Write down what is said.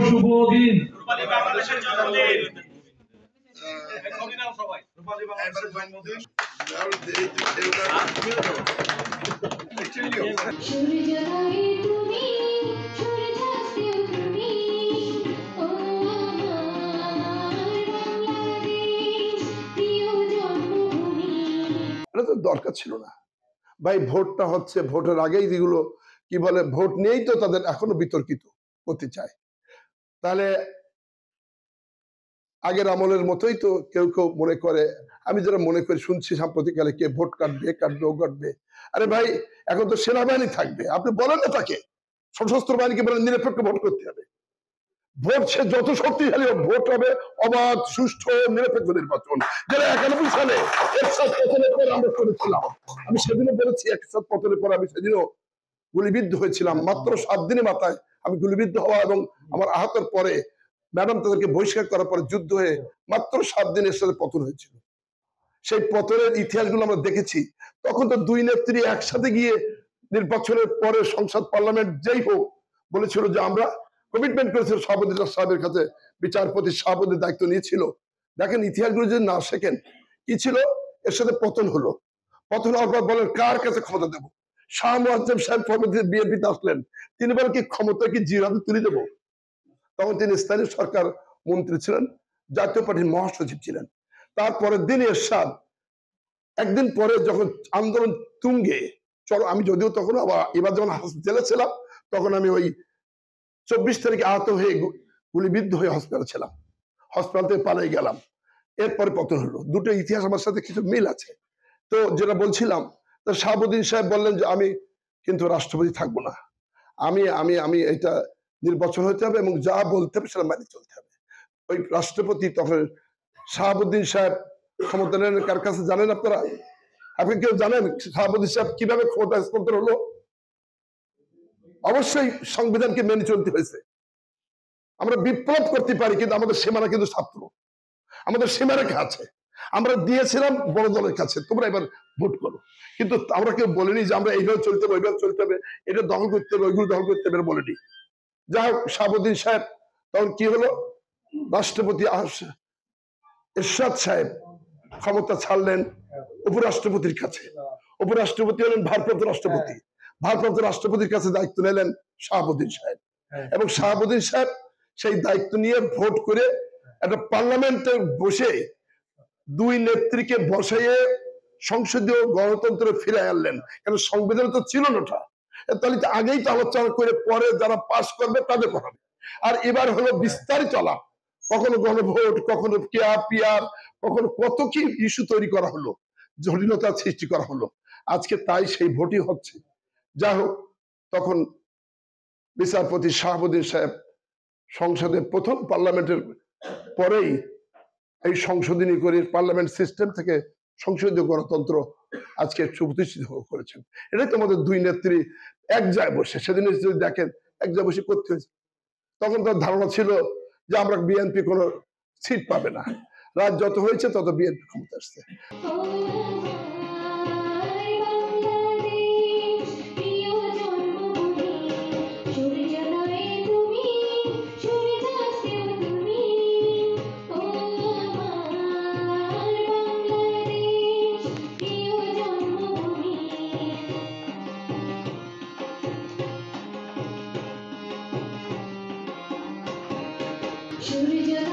শুভ দিন। রূপালী বাংলাদেশের জন্মদিন। সবাই রূপালী বাংলাদেশের জন্মদিন। এটা তো দরকার ছিল না ভাই। ভোটটা হচ্ছে, ভোটের আগেই যেগুলো কি বলে, ভোট নিয়েই তো তাদের এখনো বিতর্কিত করতে চায়। তাহলে আগের আমলের মতোই তো কেউ কেউ মনে করে, আমি যারা মনে করি শুনছি সাম্প্রতিককালে কে ভোট কাটবে কাটবে ও কাটবে। আরে ভাই, এখন তো সেনাবাহিনী থাকবে, আপনি বলেন না তাকে, সশস্ত্র বাহিনীকে বলেন নিরপেক্ষ ভোট করতে হবে। ভোট সে যত শক্তিশালী হোক, ভোট হবে অবাধ সুষ্ঠু নিরপেক্ষ নির্বাচন, যেটা 91 সালে এরশাদ পতনের পর আমরা করেছিলাম। আমি সেদিনও বলেছি, এরশাদ পতনের পর আমি সেদিনও গুলিবিদ্ধ হয়েছিলাম। মাত্র 7 দিনের মাথায় আমি গুলিবিদ্ধ হওয়া এবং আমার আহতের পরে ম্যাডাম তাদেরকে বহিষ্কার করার পরে যুদ্ধ হয়ে মাত্র 7 দিন এর সাথে পতন হয়েছিল। সেই পতনের ইতিহাসগুলো আমরা দেখেছি। তখন তো দুই নেত্রী একসাথে গিয়ে নির্বাচনের পরে সংসদ পার্লামেন্ট যেই হোক বলেছিল যে আমরা কমিটমেন্ট করেছিল সভাপতি সাহেবের কাছে, বিচারপতি সভাপতির দায়িত্ব নিয়েছিল। দেখেন ইতিহাসগুলো যদি না শেখেন, কি ছিল, এর সাথে পতন হলো। পতন হওয়ার পর বলেন কার কাছে ক্ষমতা দেবো? শাহ মুয়াজ্জেম সাহেব পরবর্তীতে বিএনপিতে আসলেন, তিনি বলেন কি ক্ষমতা কি জির হাতে তুলে দেবো? তখন তিনি স্থানীয় সরকার মন্ত্রী ছিলেন, জাতীয় পার্টির মহাসচিব ছিলেন। তারপরের দিন এরশাদ, একদিন পরে যখন আন্দোলন তুঙ্গে, চলো আমি যদিও তখন এবার যখন জেলে ছিলাম, তখন আমি ওই 24 তারিখে আহত হয়ে গুলিবিদ্ধ হয়ে হসপিটালে ছিলাম, হসপিটাল থেকে পালিয়ে গেলাম। এরপরে পতন হলো। দুটো ইতিহাস আমার সাথে কিছু মিল আছে। তো যেটা বলছিলাম, শাহাবুদ্দিন সাহেব বললেন যে আমি কিন্তু রাষ্ট্রপতি থাকবো না, আমি আমি আমি এটা নির্বাচন হতে হবে এবং যা বলতে হবে সেটা মানিয়ে চলতে হবে। ওই রাষ্ট্রপতি তখন শাহাবুদ্দিন সাহেব ক্ষমতা নেন কার কাছে জানেন আপনারা? আপনি কেউ জানেন শাহাবুদ্দিন সাহেব কিভাবে ক্ষমতা হস্তান্তর হলো? অবশ্যই সংবিধানকে মেনে চলতে হয়েছে। আমরা বিপ্লব করতে পারি, কিন্তু আমাদের সীমানা কিন্তু ছাত্র, আমাদের সীমারেখা আছে। আমরা দিয়েছিলাম বড় দলের কাছে, তোমরা এবার ভোট করো, কিন্তু আমরা কেউ বলিনি যে আমরা এইভাবে চলতে হবে, ওইভাবে চলতে হবে, এটা দখল করতে হবে, ওইগুলো দখল করতে হবে বলিনি। যাই হোক, শাহাবুদ্দিন সাহেব তখন কি হলো, রাষ্ট্রপতি এরশাদ সাহেব ক্ষমতা ছাড়লেন উপরাষ্ট্রপতির কাছে। উপরাষ্ট্রপতি হলেন ভারপ্রাপ্ত রাষ্ট্রপতি, ভারপ্রাপ্ত রাষ্ট্রপতির কাছে দায়িত্ব নিলেন শাহাবুদ্দিন সাহেব। এবং শাহাবুদ্দিন সাহেব সেই দায়িত্ব নিয়ে ভোট করে একটা পার্লামেন্টে বসে দুই নেত্রীকে বসাইয়ে সংসদীয় গণতন্ত্র ফিরে আনলেন। কেন সংবিধান তো ছিল না, তাহলে আগেই তো আলোচনা করে পরে যারা পাস করবে তাদের পড়াবে। আর এবার হলো বিস্তারিত আলাপ, কখনো গণভোট, কখনো পিয়ার, কখনো কত কি ইস্যু তৈরি করা হলো, জটিলতার সৃষ্টি করা হলো। আজকে তাই সেই ভোটই হচ্ছে। যাই হোক, তখন বিচারপতি শাহাবুদ্দিন সাহেব সংসদে প্রথম পার্লামেন্টের পরেই এই সংশোধনী করে পার্লামেন্ট সিস্টেম থেকে সংসদীয় গণতন্ত্র আজকে প্রতিষ্ঠিত করেছেন। এটাই তো আমাদের দুই নেত্রী এক জায়গায় বসে, সেদিন যদি দেখেন এক জায়গায় বসে করতে হয়েছে। তখন তার ধারণা ছিল যে আমরা বিএনপি কোনো সিট পাবে না, রাত যত হয়েছে তত বিএনপি ক্ষমতা আসছে। সূর্য